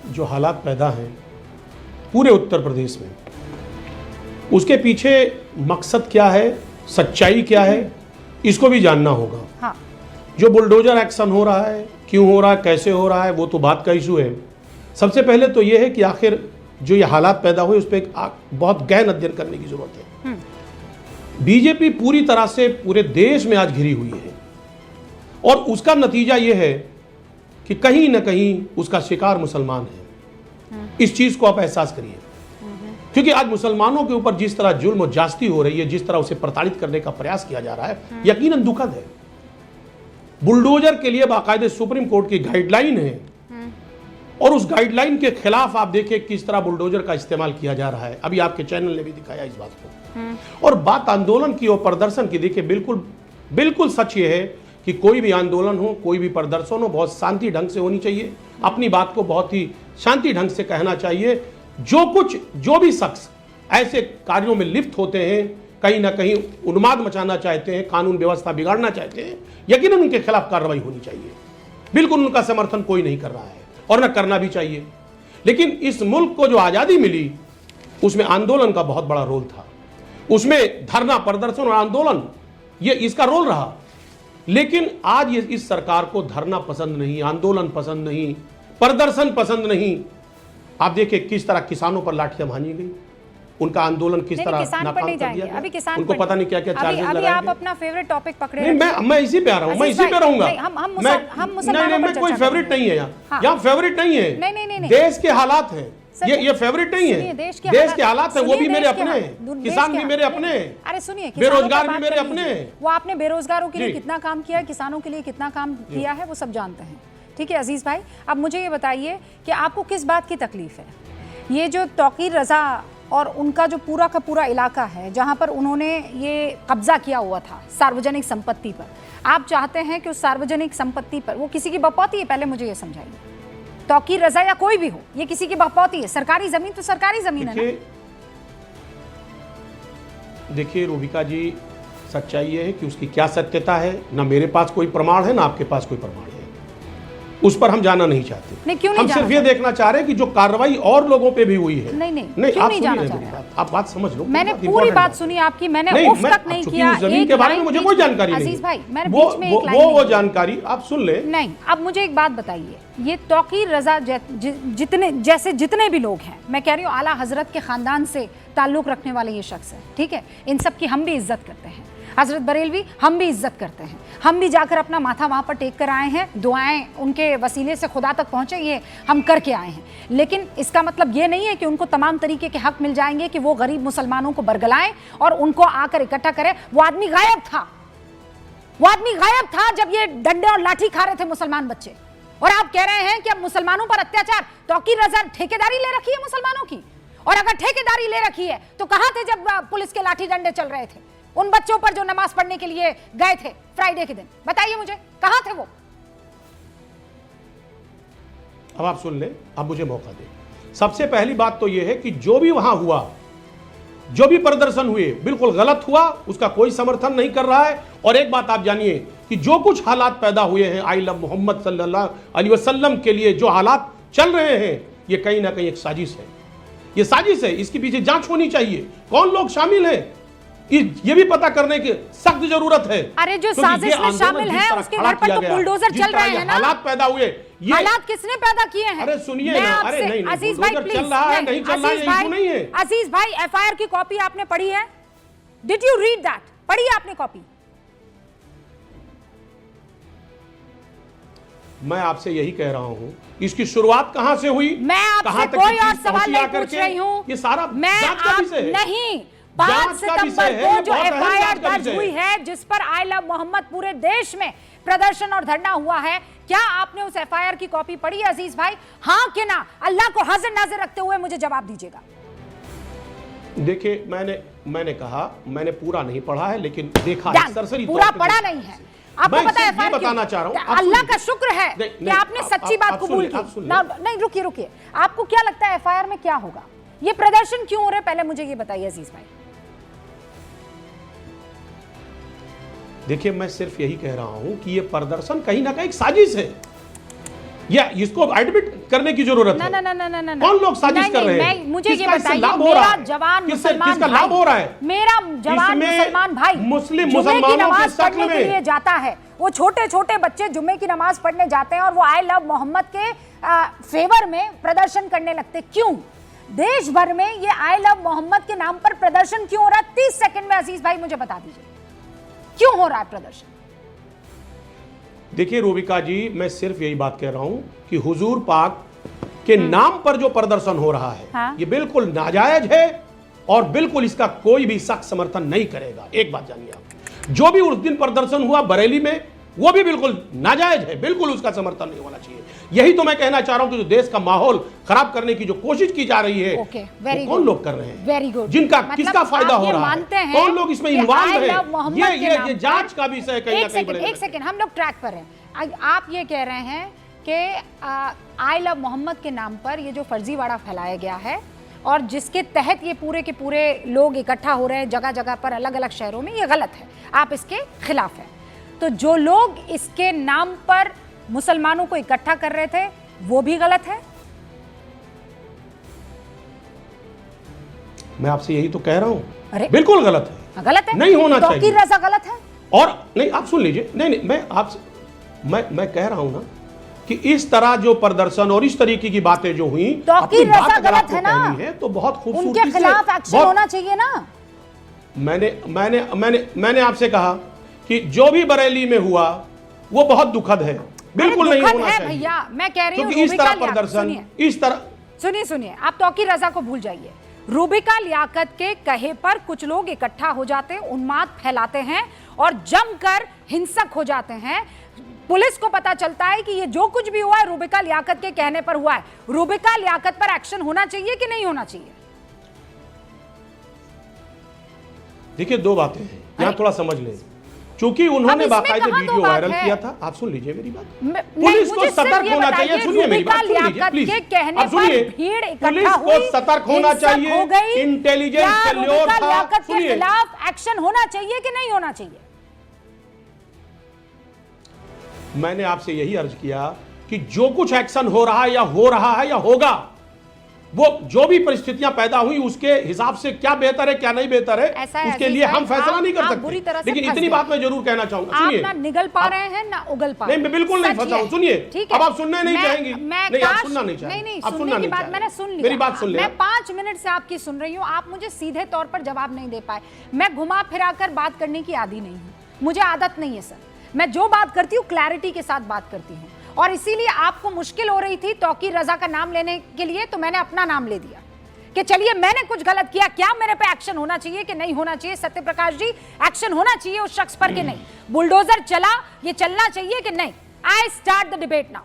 जो हालात पैदा हैं पूरे उत्तर प्रदेश में, उसके पीछे मकसद क्या है, सच्चाई क्या है, इसको भी जानना होगा। हाँ। जो बुलडोजर एक्शन हो रहा है, क्यों हो रहा है, कैसे हो रहा है, वो तो बात का इशू है। सबसे पहले तो ये है कि आखिर जो ये हालात पैदा हुए उस पर बहुत गहन अध्ययन करने की जरूरत है। बीजेपी पूरी तरह से पूरे देश में आज घिरी हुई है और उसका नतीजा ये है कि कहीं ना कहीं उसका शिकार मुसलमान है। इस चीज को आप एहसास करिए, क्योंकि आज मुसलमानों के ऊपर जिस तरह जुल्म और ज्यादती हो रही है, जिस तरह उसे प्रताड़ित करने का प्रयास किया जा रहा है, यकीनन दुखद है। बुलडोजर के लिए बाकायदे सुप्रीम कोर्ट की गाइडलाइन है और उस गाइडलाइन के खिलाफ आप देखिए किस तरह बुलडोजर का इस्तेमाल किया जा रहा है। अभी आपके चैनल ने भी दिखाया इस बात को। और बात आंदोलन की और प्रदर्शन की, देखिए बिल्कुल बिल्कुल सच ये है कि कोई भी आंदोलन हो, कोई भी प्रदर्शन हो, बहुत शांति ढंग से होनी चाहिए। अपनी बात को बहुत ही शांति ढंग से कहना चाहिए। जो भी शख्स ऐसे कार्यों में लिप्त होते हैं, कहीं ना कहीं उन्माद मचाना चाहते हैं, कानून व्यवस्था बिगाड़ना चाहते हैं, यकीनन उनके खिलाफ कार्रवाई होनी चाहिए। बिल्कुल उनका समर्थन कोई नहीं कर रहा है और न करना भी चाहिए। लेकिन इस मुल्क को जो आज़ादी मिली उसमें आंदोलन का बहुत बड़ा रोल था। उसमें धरना, प्रदर्शन और आंदोलन ये इसका रोल रहा। लेकिन आज ये इस सरकार को धरना पसंद नहीं, आंदोलन पसंद नहीं, प्रदर्शन पसंद नहीं। आप देखिए किस तरह किसानों पर लाठियां भानी गई, उनका आंदोलन किस तरह नाकाम कर दिया गया। अभी किसान उनको पता नहीं क्या क्या चार्जेस लगाए गए। आप अपना फेवरेट टॉपिक पकड़े। नहीं, मैं इसी पे आ रहा हूँ, मैं इसी पे रहूंगा। मैं कोई फेवरेट नहीं है यहाँ फेवरेट नहीं है। देश के हालात हैं, ये फेवरेट नहीं है। देश के हालात हैं, वो भी मेरे अपने हैं, किसान भी मेरे अपने हैं। अरे सुनिए, बेरोजगार भी मेरे अपने हैं। वो आपने बेरोजगारों के लिए कितना काम किया है, किसानों के लिए कितना काम किया है, वो सब जानते हैं। ठीक है अजीज भाई, अब मुझे ये बताइए कि आपको किस बात की तकलीफ है? ये जो तौकीर रजा और उनका जो पूरा का पूरा इलाका है जहां पर उन्होंने ये कब्जा किया हुआ था सार्वजनिक संपत्ति पर, आप चाहते हैं कि उस सार्वजनिक संपत्ति पर, वो किसी की बपौती है, पहले मुझे ये समझाइए। तौकीर रजा या कोई भी हो, ये किसी की बपौती है। सरकारी जमीन तो सरकारी जमीन है ना। देखिए रूबिका जी, सच्चाई ये है कि उसकी क्या सत्यता है, ना मेरे पास कोई प्रमाण है, ना आपके पास कोई प्रमाण है। उस पर हम जाना नहीं चाहते। नहीं, क्यों नहीं? हम सिर्फ ये देखना चाह रहे हैं कि जो कार्रवाई और लोगों पे भी हुई है। नहीं, आप जाना चाह रहे हैं। आप बात समझ लो। मैंने पूरी बात सुनी आपकी, मैंने उफ तक नहीं किया। जमीन के बारे में मुझे कोई जानकारी नहीं। अजीज भाई, मैंने बीच में एक लाइन वो जानकारी आप सुन ले। नहीं, अब मुझे एक बात बताइए, ये तौकीर रजा जितने भी लोग हैं, मैं कह रही हूँ आला हजरत के खानदान से ताल्लुक रखने वाले ये शख्स है, ठीक है, इन सब की हम भी इज्जत करते हैं। हजरत बरेलवी हम भी इज्जत करते हैं। हम भी जाकर अपना माथा वहाँ पर टेक कर आए हैं, दुआएं उनके वसीले से खुदा तक पहुँचे, ये हम करके आए हैं। लेकिन इसका मतलब ये नहीं है कि उनको तमाम तरीके के हक मिल जाएंगे कि वो गरीब मुसलमानों को बरगलाएं और उनको आकर इकट्ठा करें। वो आदमी गायब था जब ये डंडे और लाठी खा रहे थे मुसलमान बच्चे, और आप कह रहे हैं कि अब मुसलमानों पर अत्याचार। तौकीर रजा ठेकेदारी ले रखी है मुसलमानों की, और अगर ठेकेदारी ले रखी है तो कहां थे जब पुलिस के लाठी डंडे चल रहे थे उन बच्चों पर जो नमाज पढ़ने के लिए गए थे फ्राइडे के दिन? बताइए मुझे, कहां थे वो? अब आप सुन ले, अब मुझे मौका दे। सबसे पहली बात तो यह है कि जो भी वहां हुआ, जो भी प्रदर्शन हुए, बिल्कुल गलत हुआ, उसका कोई समर्थन नहीं कर रहा है। और एक बात आप जानिए कि जो कुछ हालात पैदा हुए हैं आई लव मोहम्मद सल्लल्लाहु अलैहि वसल्लम के लिए, जो हालात चल रहे हैं, ये कहीं ना कहीं एक साजिश है। ये साजिश है, इसके पीछे जांच होनी चाहिए। कौन लोग शामिल हैं ये भी पता करने की सख्त जरूरत है। अरे जो साजिश में शामिल है उसके घर पर तो बुलडोजर चल रहे हैं ना। हालात पैदा हुए, ये हालात किसने पैदा किए हैं? अरे सुनिए ना, अरे नहीं, अजीज भाई प्लीज, चल रहा है नहीं चल रहा है, ये इशू नहीं है। अजीज भाई, एफआईआर की कॉपी आपने पढ़ी है? Did you read that? पढ़ी है आपने कॉपी? मैं आपसे यही कह रहा हूं, इसकी शुरुआत कहां से हुई? मैं आपसे कोई और सवाल नहीं पूछ रही हूं। ये सारा जांच का विषय है। नहीं, 5 सितंबर को जो एफआईआर दर्ज हुई है जिस पर आई लव मोहम्मद पूरे देश में प्रदर्शन और धरना हुआ है, क्या आपने उस एफआईआर की कॉपी पढ़ी है अजीज भाई? हाँ कि ना? अल्लाह को हाजिर नाजिर रखते हुए मुझे जवाब दीजिएगा। देखिए, मैंने कहा मैंने पूरा नहीं पढ़ा है, लेकिन देखा सरसरी पूरा पढ़ा नहीं है। आपको पता है ये बताना चाह रहा हूं, अल्लाह का शुक्र है कि आपने सच्ची बात कबूल की। नहीं, रुकिए, आपको क्या लगता है एफआईआर में क्या होगा? ये प्रदर्शन क्यों हो रहे, पहले मुझे ये बताइए अजीज भाई। देखिए, मैं सिर्फ यही कह रहा हूं कि ये प्रदर्शन कहीं ना कहीं साजिश है, या इसको एडमिट करने की जरूरत है? ना कौन लोग साजिश कर रहे हैं? मुझे ये किसका इससे बताइए, लाभ हो रहा मेरा है? जवान किससे मुसलमान किसका लाभ हो रहा है? मेरा जवान इसमें मुसलमान भाई मुस्लिम जुम्मे की मुसलमानों नमाज के शक्ल पढ़ने के में लिए जाता है। वो छोटे छोटे बच्चे जुम्मे की नमाज पढ़ने जाते हैं और वो आई लव मोहम्मद के फेवर में प्रदर्शन करने लगते। क्यों? देश भर में ये आई लव मोहम्मद के नाम पर प्रदर्शन क्यों हो रहा है? 30 सेकंड में अजीज भाई मुझे बता दीजिए क्यों हो रहा है प्रदर्शन। देखिए रूबिका जी, मैं सिर्फ यही बात कह रहा हूं कि हुजूर पाक के नाम पर जो प्रदर्शन हो रहा है, हाँ? ये बिल्कुल नाजायज है और बिल्कुल इसका कोई भी सख्त समर्थन नहीं करेगा। एक बात जानिए आप, जो भी उस दिन प्रदर्शन हुआ बरेली में, वो भी बिल्कुल नाजायज है, बिल्कुल उसका समर्थन नहीं होना चाहिए। यही तो मैं कहना चाह रहा हूं कि जो देश का माहौल खराब करने की जो कोशिश की जा रही है, वो कौन लोग कर रहे हैं? Very good. जिनका मतलब किसका फायदा हो रहा है? कौन लोग इसमें इन्वॉल्व है? ये जांच का विषय है कहीं ना कहीं। एक सेकंड, हम लोग ट्रैक पर हैं। आप ये कह रहे हैं कि आई लव मोहम्मद के नाम पर ये जो फर्जीवाड़ा फैलाया गया है और जिसके तहत ये पूरे के पूरे लोग इकट्ठा हो रहे हैं जगह जगह पर, अलग अलग शहरों में, ये गलत है, आप इसके खिलाफ हैं। तो जो लोग इसके नाम पर मुसलमानों को इकट्ठा कर रहे थे वो भी गलत है। मैं आपसे यही तो कह रहा हूं, अरे बिल्कुल गलत है, गलत है, नहीं होना तौकीर चाहिए। रजा गलत है। और नहीं, आप सुन लीजिए, नहीं मैं आपसे मैं कह रहा हूं ना कि इस तरह जो प्रदर्शन और इस तरीके की बातें जो हुई, तौकीर रजा गलत है ना, है तो बहुत खूबसूरती उनके खिलाफ एक्शन होना चाहिए ना। मैंने आपसे कहा कि जो भी बरेली में हुआ वो बहुत दुखद है, बिल्कुल नहीं होना चाहिए भैया। मैं कह रही हूँ क्योंकि इस तरह प्रदर्शन, इस तरह सुनिए आप तौकीर रजा को भूल जाइए। रूबिका लियाकत के कहे पर कुछ लोग इकट्ठा हो जाते हैं, उन्माद फैलाते हैं और जमकर हिंसक हो जाते हैं। पुलिस को पता चलता है कि ये जो कुछ भी हुआ है रूबिका लियाकत के कहने पर हुआ है। रूबिका लियाकत पर एक्शन होना चाहिए कि नहीं होना चाहिए? देखिए, दो बातें हैं यहाँ, थोड़ा समझ लें। चूंकि उन्होंने बाकायदे वीडियो वायरल किया था, आप सुन लीजिए मेरी बात। पुलिस को सतर्क होना चाहिए। सुनिए मेरी बात, सुन लीजिए प्लीज, आप सुनिए। पुलिस को सतर्क होना चाहिए, इंटेलिजेंस फेल्योर था। सुनिए, खिलाफ एक्शन होना चाहिए कि नहीं होना चाहिए? मैंने आपसे यही अर्ज किया कि जो कुछ एक्शन हो रहा है या होगा, वो जो भी परिस्थितियां पैदा हुई उसके हिसाब से क्या बेहतर है क्या नहीं बेहतर है, उसके लिए हम फैसला नहीं कर सकते। लेकिन इतनी बात मैं जरूर कहना चाहूंगा। सुनिए, आप ना निगल पा रहे हैं ना उगल पा रहे हैं। नहीं, मैं बिल्कुल नहीं फंसा हूं। सुनिए, अब आप सुनना नहीं चाहेंगी। नहीं, आप सुनना नहीं चाहेंगे। नहीं, आप सुनना नहीं बात मैंने सुन ली। मेरी बात सुन ले। मैं 5 मिनट से आपकी सुन रही हूँ, आप मुझे सीधे तौर पर जवाब नहीं दे पाए। मैं घुमा फिरा कर बात करने की आदी नहीं हूँ, मुझे आदत नहीं है सर। मैं जो बात करती हूँ क्लैरिटी के साथ बात करती हूँ, और इसीलिए आपको मुश्किल हो रही थी तौकीर रजा का नाम लेने के लिए, तो मैंने अपना नाम ले दिया कि चलिए मैंने कुछ गलत किया, क्या मेरे पे एक्शन होना चाहिए कि नहीं होना चाहिए? सत्यप्रकाश जी, एक्शन होना चाहिए उस शख्स पर कि नहीं? बुलडोजर चला, ये चलना चाहिए कि नहीं? I start the debate now.